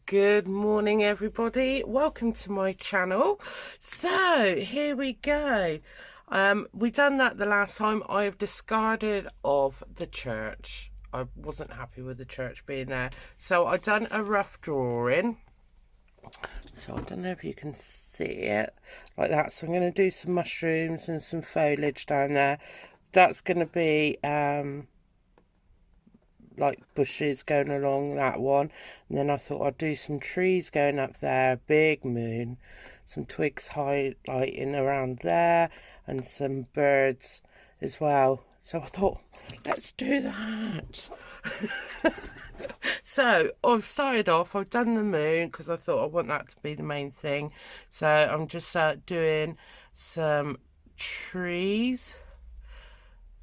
Good morning, everybody. Welcome to my channel. So here we go. We done that the last time. I have discarded of the church. I wasn't happy with the church being there, so I done a rough drawing. So I don't know if you can see it like that. So I'm going to do some mushrooms and some foliage down there. That's going to be like bushes going along that one, and then I thought I'd do some trees going up there, big moon, some twigs highlighting around there, and some birds as well. So I thought, let's do that. So I've started off, I've done the moon because I thought I want that to be the main thing. So I'm just doing some trees.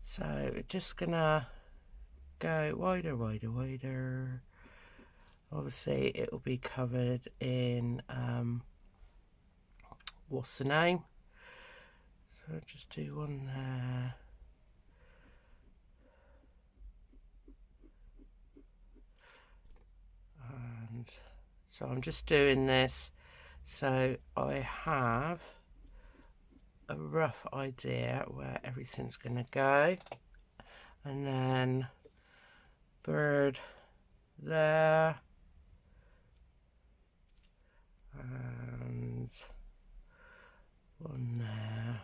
So just gonna go wider, wider, wider. Obviously it will be covered in what's the name, so I'll just do one there, and so I'm just doing this so I have a rough idea where everything's going to go. And then bird there, and one there.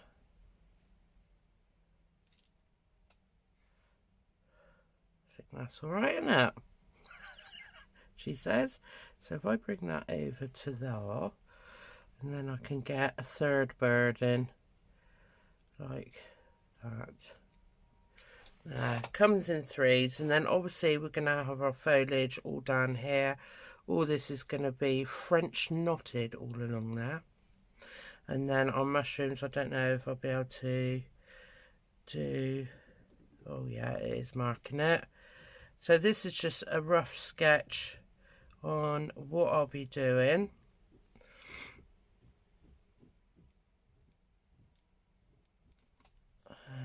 I think that's all right, isn't it? She says. So if I bring that over to there, and then I can get a third bird in like that. Comes in threes, and then obviously we're going to have our foliage all down here. All this is going to be French knotted all along there. And then our mushrooms, I don't know if I'll be able to do... Oh yeah, it is marking it. So this is just a rough sketch on what I'll be doing.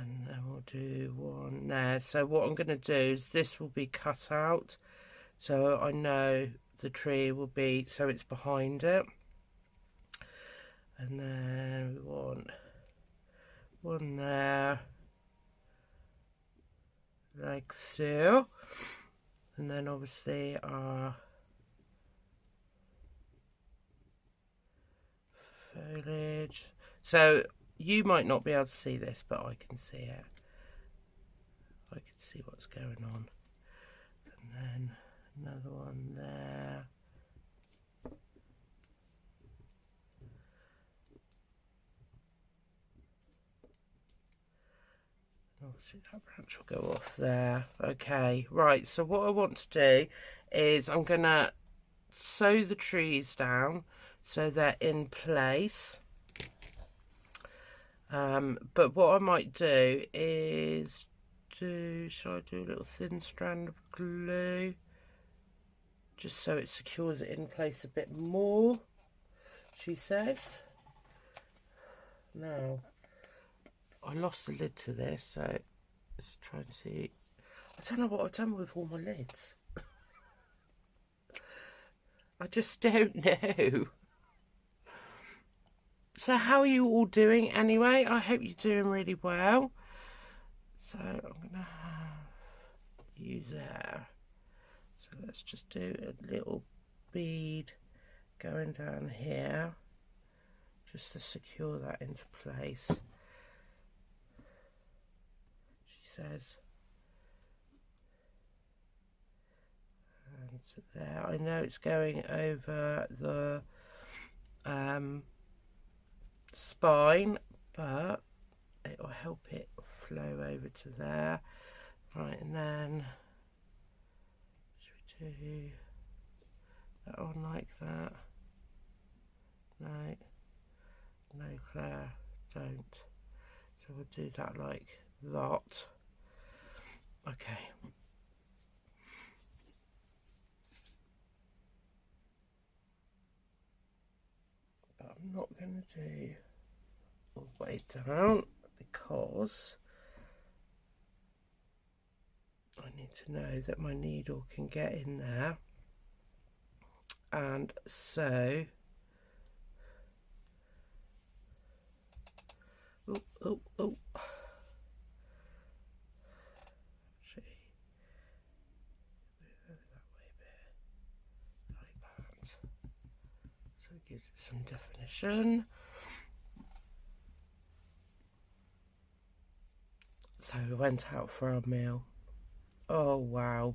And then we'll do one there. So what I'm going to do is this will be cut out, so I know the tree will be, so it's behind it. And then we want one there, like so. And then obviously our foliage. So you might not be able to see this, but I can see it. I can see what's going on. And then another one there. Obviously that branch will go off there. Okay, right, so what I want to do is I'm going to sew the trees down so they're in place. But what I might do is shall I do a little thin strand of glue just so it secures it in place a bit more, she says. Now, I lost the lid to this, so let's try and see. I don't know what I've done with all my lids. I just don't know. So how are you all doing anyway? I hope you're doing really well. So I'm going to have you there. So let's just do a little bead going down here just to secure that into place, she says. And there, I know it's going over the spine, but it will help it flow over to there. Right, and then should we do that one like that? No, Claire, don't. So we'll do that like that. Okay. But I'm not going to do all the way down because I need to know that my needle can get in there And so, oh, actually, that way a bit, like that. So it gives it some definition. So we went out for a meal. Oh wow.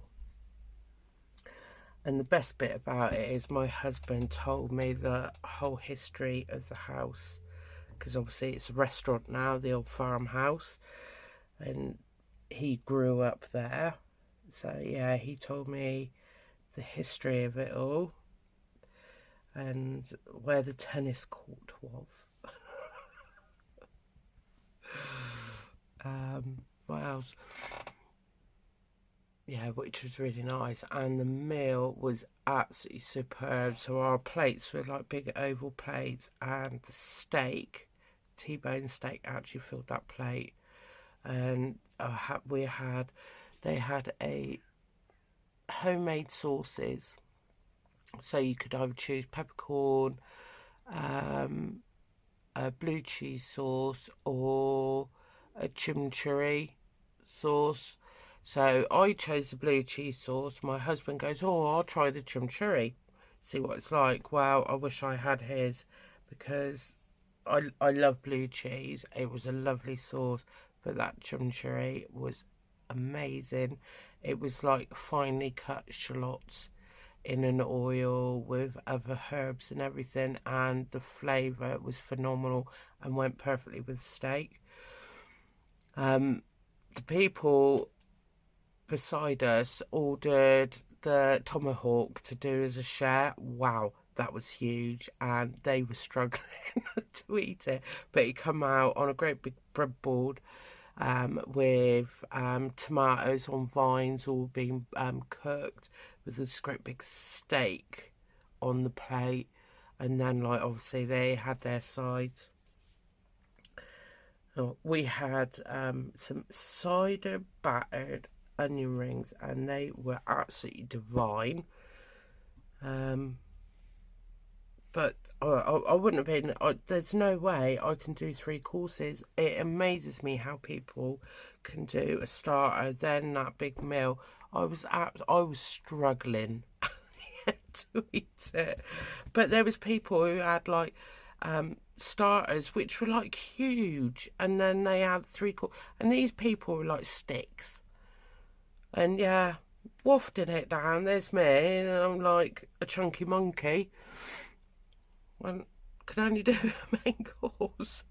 And the best bit about it is my husband told me the whole history of the house, because obviously it's a restaurant now, the old farmhouse, and he grew up there. So yeah, he told me the history of it all and where the tennis court was. What else? Yeah, which was really nice, and the meal was absolutely superb. So our plates were like big oval plates, and the steak, T-bone steak, actually filled that plate. And they had a homemade sauces, so you could either choose peppercorn, a blue cheese sauce, or a chimichurri sauce. So I chose the blue cheese sauce. My husband goes, oh, I'll try the chimichurri, see what it's like. Well, I wish I had his, because I love blue cheese. It was a lovely sauce, but that chimichurri was amazing. It was like finely cut shallots in an oil with other herbs and everything, and the flavour was phenomenal and went perfectly with steak. The people beside us ordered the tomahawk to do as a share. Wow, that was huge, and they were struggling to eat it, but it come out on a great big breadboard with tomatoes on vines all being cooked, with this great big steak on the plate, and then like obviously they had their sides. We had some cider battered onion rings, and they were absolutely divine. But I wouldn't have been. There's no way I can do 3 courses. It amazes me how people can do a starter, then that big meal. I was struggling to eat it, but there was people who had like starters which were like huge, and then they had 3 courses, and these people were like sticks. And yeah, wafting it down, there's me, and I'm like a chunky monkey. I could only do a main course.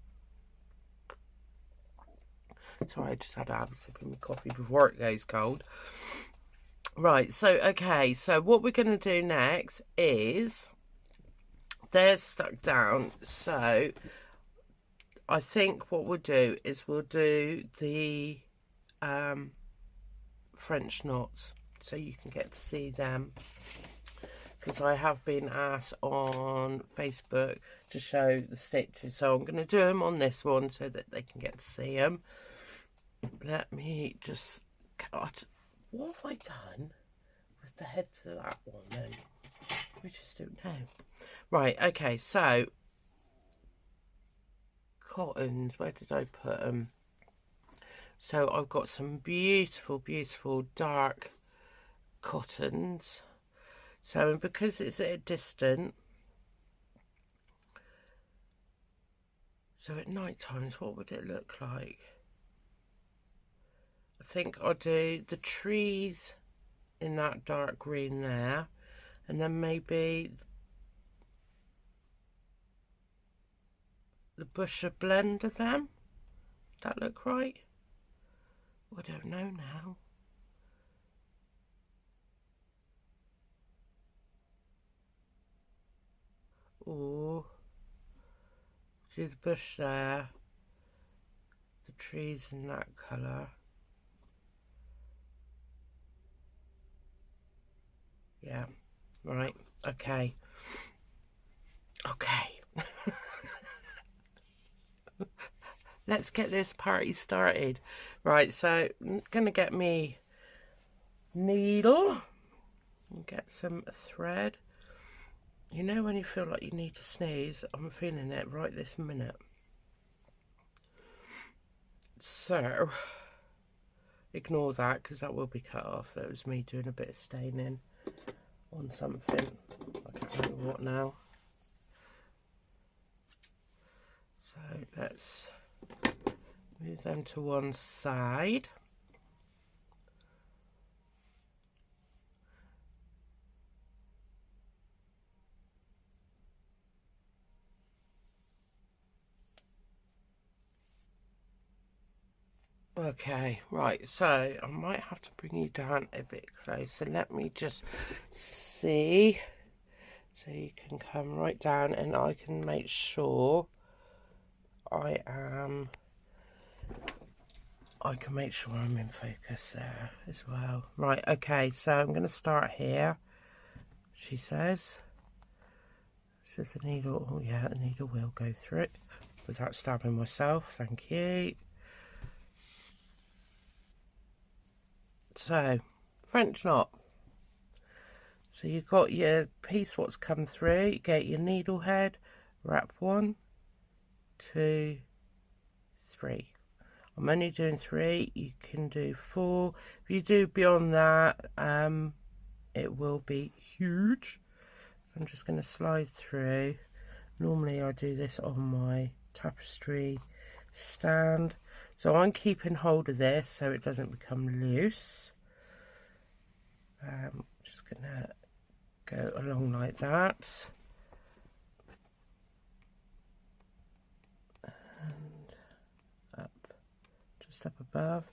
Sorry, I just had to have a sip of my coffee before it goes cold. Right, so okay, so what we're going to do next is, they're stuck down, so I think what we'll do is we'll do the French knots, so you can get to see them, because I have been asked on Facebook to show the stitches, so I'm going to do them on this one so that they can get to see them. Let me just cut. What have I done with the head to that one then? We just don't know. Right, okay, so cottons, where did I put them? So I've got some beautiful, beautiful dark cottons. So because it's at a distance, so at night times, what would it look like? I think I'll do the trees in that dark green there, and then maybe the bush, a blend of them. Does that look right? I don't know now. Or do the bush there, the trees in that colour. Yeah, right, okay. Okay. Let's get this party started. Right, so I'm going to get me needle and get some thread. You know when you feel like you need to sneeze? I'm feeling it right this minute. So, ignore that because that will be cut off. That was me doing a bit of staining on something. I can't remember what now. So let's move them to one side. Okay, right, so I might have to bring you down a bit closer. Let me just see. So you can come right down and I can make sure I can make sure I'm in focus there as well. Right, okay, so I'm going to start here, she says. So the needle, oh yeah, the needle will go through it without stabbing myself, thank you. So, French knot. So you've got your piece what's come through, you get your needle head, wrap 1, 2, 3. I'm only doing 3, you can do 4. If you do beyond that, it will be huge. So I'm just going to slide through. Normally I do this on my tapestry stand. So I'm keeping hold of this so it doesn't become loose. Just going to go along like that. And up, just up above.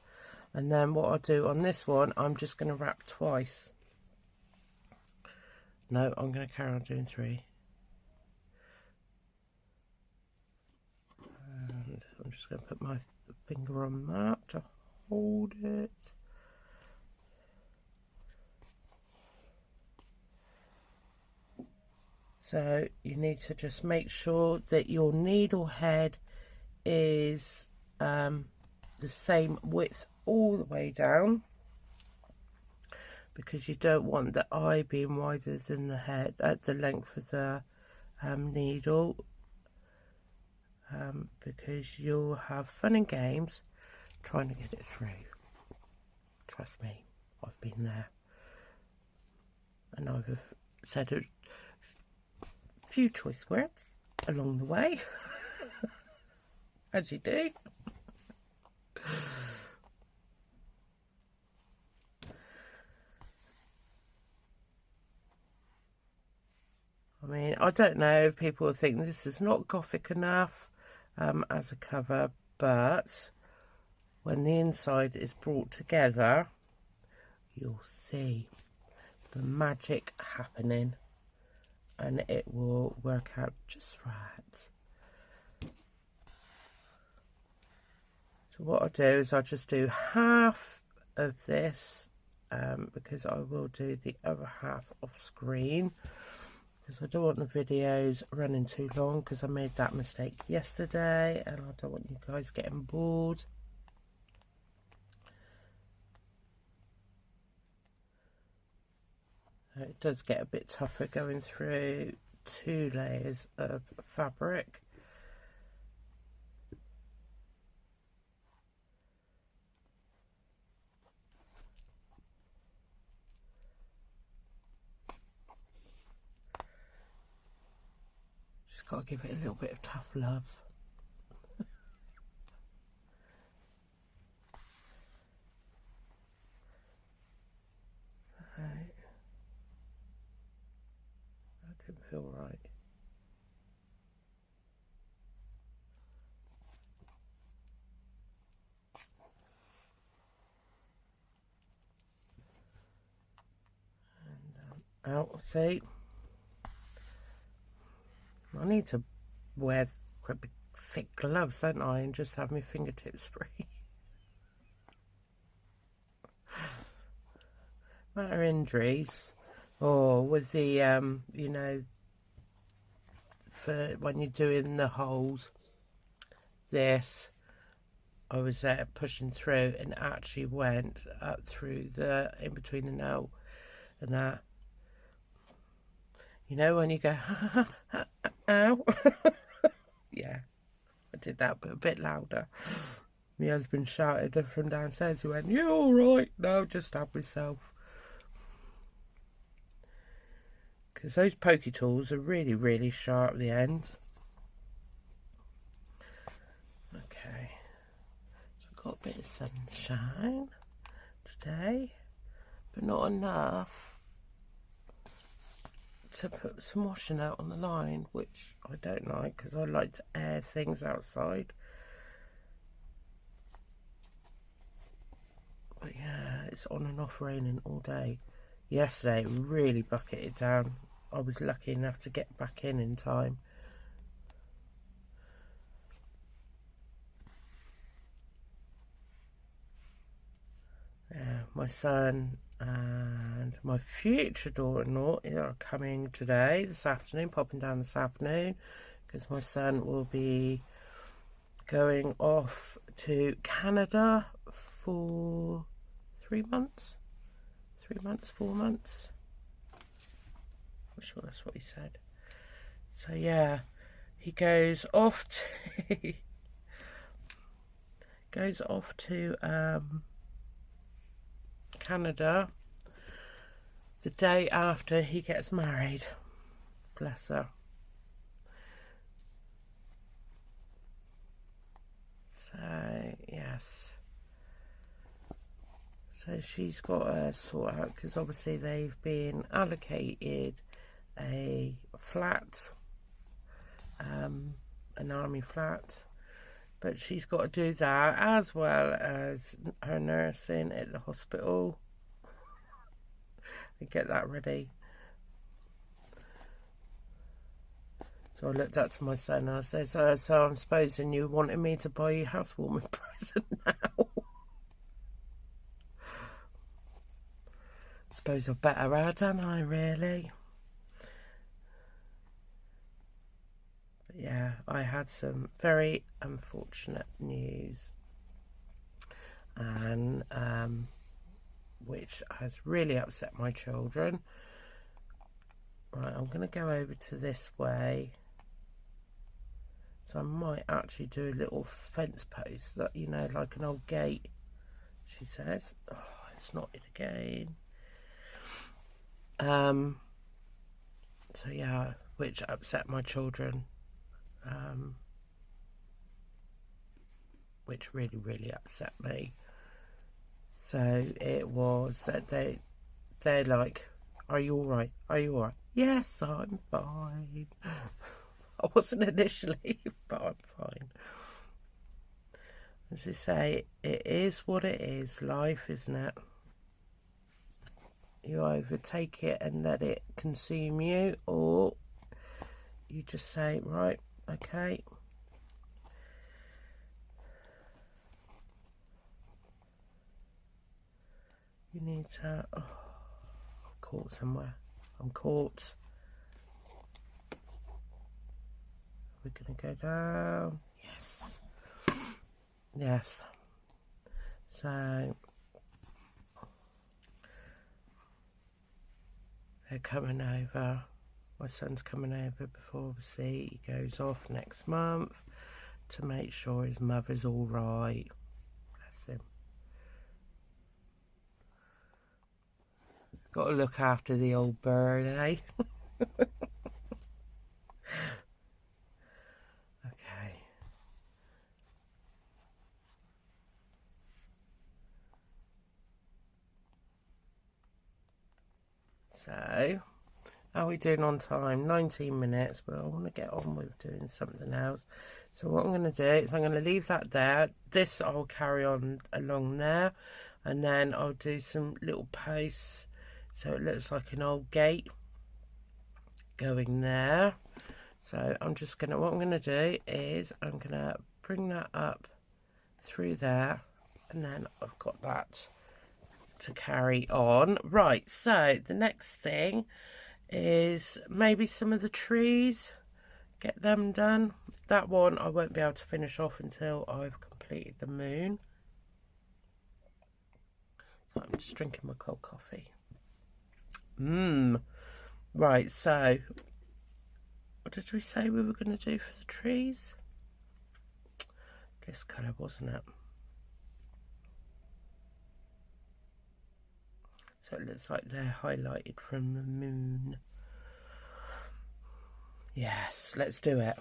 And then what I'll do on this one, I'm just going to wrap twice. No, I'm going to carry on doing 3. And I'm just going to put my finger on that to hold it. So you need to just make sure that your needle head is the same width all the way down, because you don't want the eye being wider than the head at the length of the needle, because you'll have fun and games trying to get it through. Trust me, I've been there, and I've said a few choice words along the way, as you do. I mean, I don't know if people think this is not Gothic enough as a cover, but when the inside is brought together, you'll see the magic happening and it will work out just right. So what I'll do is I'll just do half of this because I will do the other half off screen, because I don't want the videos running too long, because I made that mistake yesterday and I don't want you guys getting bored. It does get a bit tougher going through 2 layers of fabric. Just got to give it a little bit of tough love. Right. That didn't feel right. And out, see? I need to wear quite big, thick gloves, don't I, and just have my fingertips free. Matter injuries, or with the you know, for when you're doing the holes, this, I was there pushing through and actually went up through the, in between the nail and that. You know, when you go, ow. Yeah, I did that, but a bit louder. My husband shouted from downstairs. He went, "You all right?" No, just stabbed myself. Because those pokey tools are really, really sharp at the ends. Okay, so I've got a bit of sunshine today, but not enough to put some washing out on the line, which I don't like because I like to air things outside. But yeah, it's on and off raining all day. Yesterday it really bucketed down. I was lucky enough to get back in time. Yeah, my son and my future daughter-in-law are coming today, this afternoon, popping down this afternoon, because my son will be going off to Canada for 3 months. 3 months, 4 months. I'm sure that's what he said. So yeah, he goes off to Canada the day after he gets married. Bless her. So yes, so she's got to sort out, because obviously they've been allocated a flat, an army flat, but she's got to do that as well as her nursing at the hospital and get that ready. So I looked up to my son and I said, so I'm supposing you wanted me to buy you a housewarming present now. Suppose I better have, don't I, really? But yeah, I had some very unfortunate news, and which has really upset my children. Right, I'm going to go over to this way. So I might actually do a little fence post, that, you know, like an old gate, she says. Oh, it's not it again. So yeah, which upset my children. Which really, really upset me. So it was that they're like, "Are you all right? Are you all right?" Yes, I'm fine. I wasn't initially, but I'm fine. As they say, it is what it is. Life, isn't it? You either take it and let it consume you, or you just say, right, okay. You need to... Oh, I'm caught somewhere. I'm caught. We're going to go down. Yes. Yes. So... they're coming over. My son's coming over before, obviously, he goes off next month to make sure his mother's all right. Bless him. Got to look after the old bird, eh? Okay. So, how are we doing on time? 19 minutes, but I want to get on with doing something else. So what I'm going to do is I'm going to leave that there. This I'll carry on along there, and then I'll do some little posts so it looks like an old gate going there. So I'm just going to, what I'm going to do is I'm going to bring that up through there, and then I've got that to carry on. Right, so the next thing is maybe some of the trees, get them done. That one I won't be able to finish off until I've completed the moon. So I'm just drinking my cold coffee. Right, so what did we say we were going to do for the trees? This colour, wasn't it? So it looks like they're highlighted from the moon. Yes, let's do it.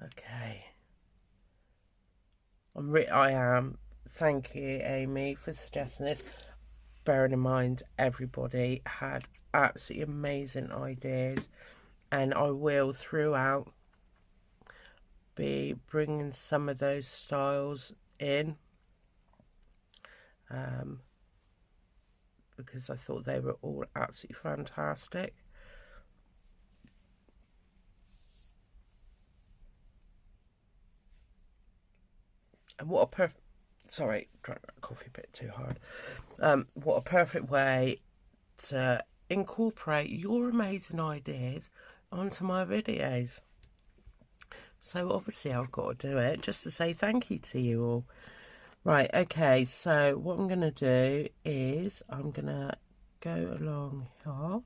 Okay. I am. Thank you, Amy, for suggesting this. Bearing in mind, everybody had absolutely amazing ideas, and I will throughout be bringing some of those styles in, because I thought they were all absolutely fantastic. And what a perfect, sorry, drank that coffee a bit too hard. What a perfect way to incorporate your amazing ideas onto my videos. So obviously I've got to do it just to say thank you to you all. Right, okay, so what I'm going to do is I'm going to go along here.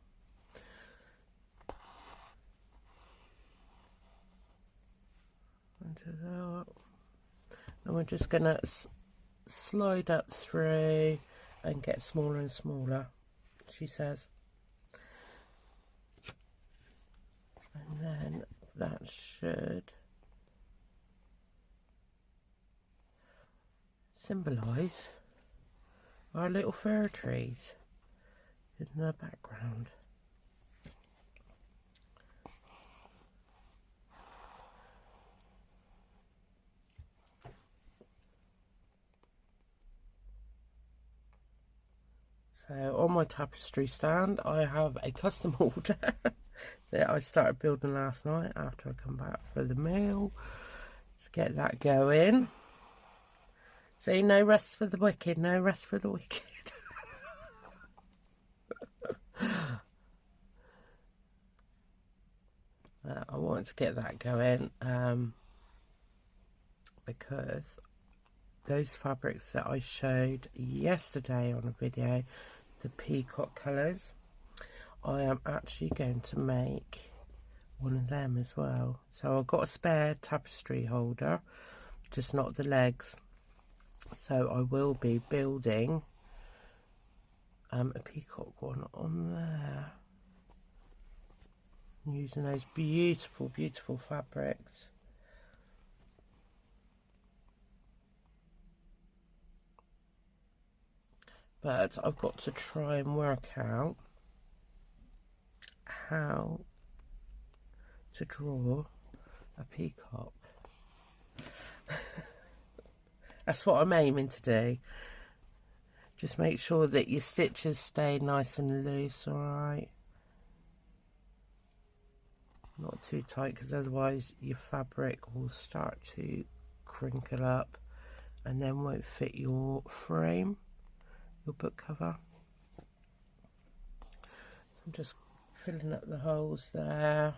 And we're just going to slide up through and get smaller and smaller, she says. And then that should symbolise our little fir trees in the background. So on my tapestry stand I have a custom order that I started building last night after I come back for the meal. Let's get that going. See, no rest for the wicked, no rest for the wicked. I want to get that going because those fabrics that I showed yesterday on a video, the peacock colours, I am actually going to make one of them as well. So I've got a spare tapestry holder, just not the legs. So I will be building a peacock one on there, using those beautiful, beautiful fabrics. But I've got to try and work out how to draw a peacock. That's what I'm aiming to do. Just make sure that your stitches stay nice and loose, alright? Not too tight, because otherwise your fabric will start to crinkle up and then won't fit your frame, your book cover. So I'm just filling up the holes there.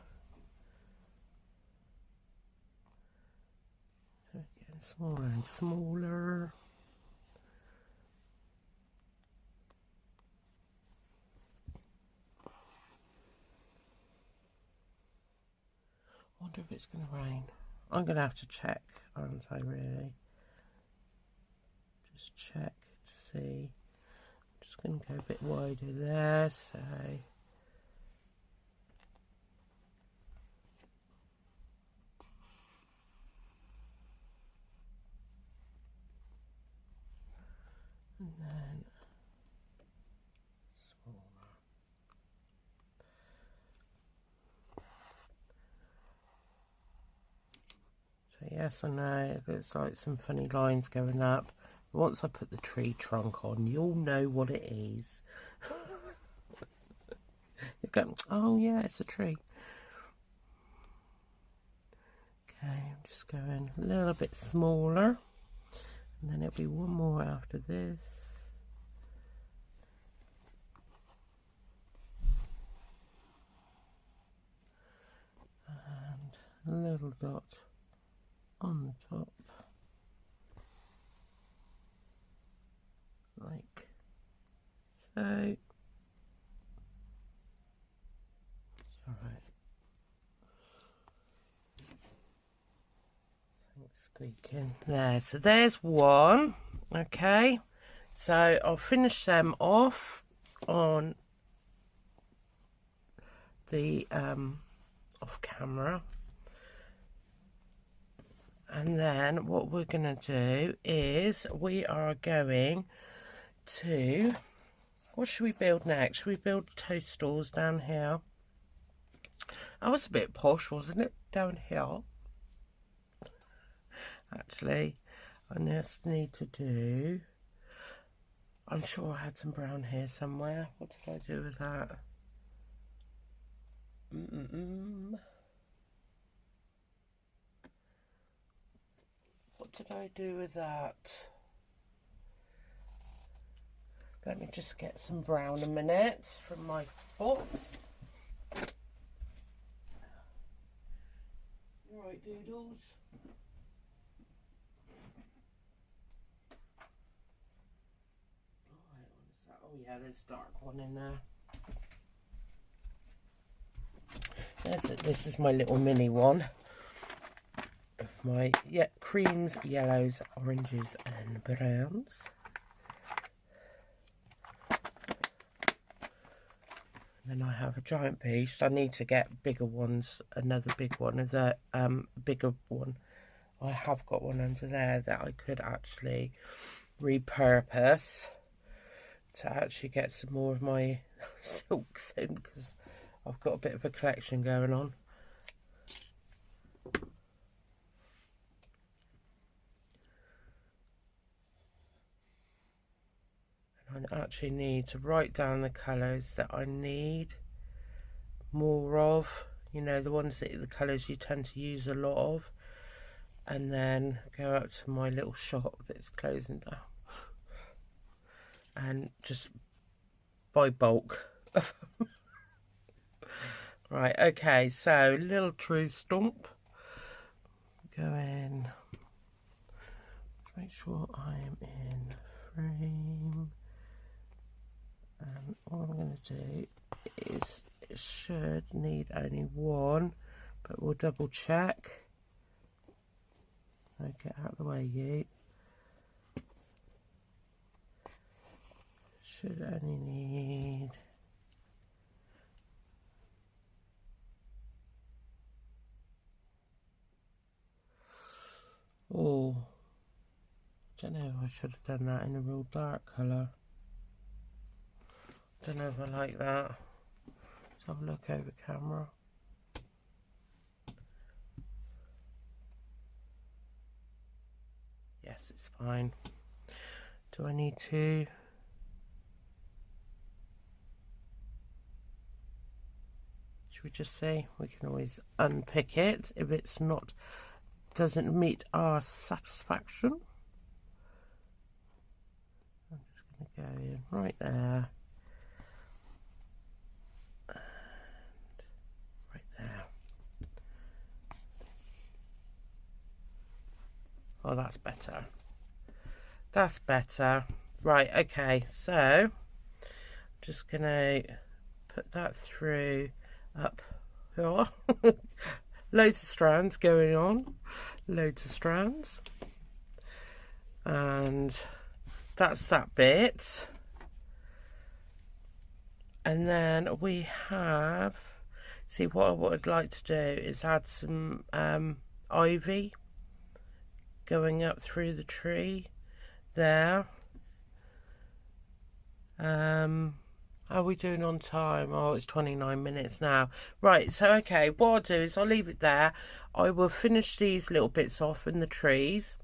So it's getting smaller and smaller. I wonder if it's going to rain. I'm going to have to check, aren't I, really? Just check to see. I'm just going to go a bit wider there, so... And then smaller. So yes, I know it looks like some funny lines going up. Once I put the tree trunk on, you'll know what it is. You're going, oh yeah, it's a tree. Okay, I'm just going a little bit smaller. And then it'll be one more after this. And a little dot on the top. Like So alright, squeaking there. So there's one. Okay, so I'll finish them off on the off camera, and then what we're gonna do is we are going to, what should we build next? Should we build toast stools down here? That was a bit posh, wasn't it, down here? Actually, I just need to do, I'm sure I had some brown here somewhere. What did I do with that? What did I do with that? Let me just get some brown a minute from my box. Right, doodles. Oh yeah, there's a dark one in there. This is my little mini one of my creams, yellows, oranges and browns. And then I have a giant piece. I need to get bigger ones, another big one, the bigger one. I have got one under there that I could actually repurpose to actually get some more of my silks in, because I've got a bit of a collection going on. And I actually need to write down the colours that I need more of, you know, the ones that the colours you tend to use a lot of, and then go out to my little shop that's closing down and just buy bulk. Right, okay, so little true stump. Go in, make sure I am in frame, and all I'm going to do is, it should need only one, but we'll double check. So get out of the way, you. Should only need oh, don't know if I should have done that in a real dark colour. Don't know if I like that. Let's have a look over camera. Yes, it's fine. Do I need to? Should we just say we can always unpick it if it's not, doesn't meet our satisfaction. I'm just going to go in right there. And right there. Oh, that's better. That's better. Right, okay, so I'm just going to put that through up here. Loads of strands going on. Loads of strands. And that's that bit. And then we have, see, what I'd like to do is add some ivy going up through the tree there. How are we doing on time? Oh, it's 29 minutes now. Right, so okay, what I'll do is I'll leave it there. I will finish these little bits off in the trees,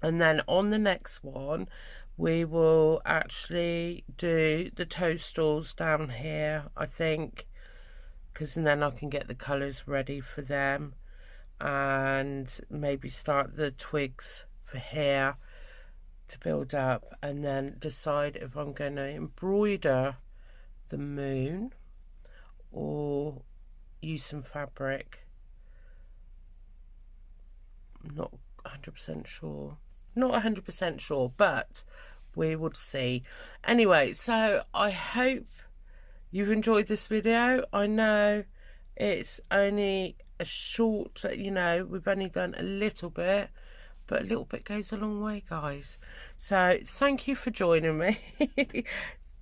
and then on the next one we will actually do the toadstools down here, I think, because then I can get the colours ready for them, and maybe start the twigs for here to build up, and then decide if I'm going to embroider the moon or use some fabric. I'm not 100% sure. Not 100% sure, but we would see. Anyway, so I hope you've enjoyed this video. I know it's only a short, you know, we've only done a little bit, but a little bit goes a long way, guys. So thank you for joining me.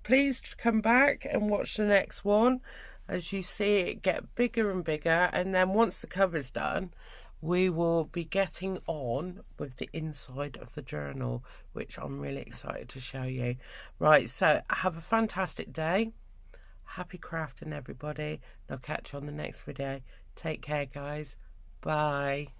Please come back and watch the next one as you see it get bigger and bigger. And then once the cover's done, we will be getting on with the inside of the journal, which I'm really excited to show you. Right, so have a fantastic day. Happy crafting, everybody. And I'll catch you on the next video. Take care, guys. Bye.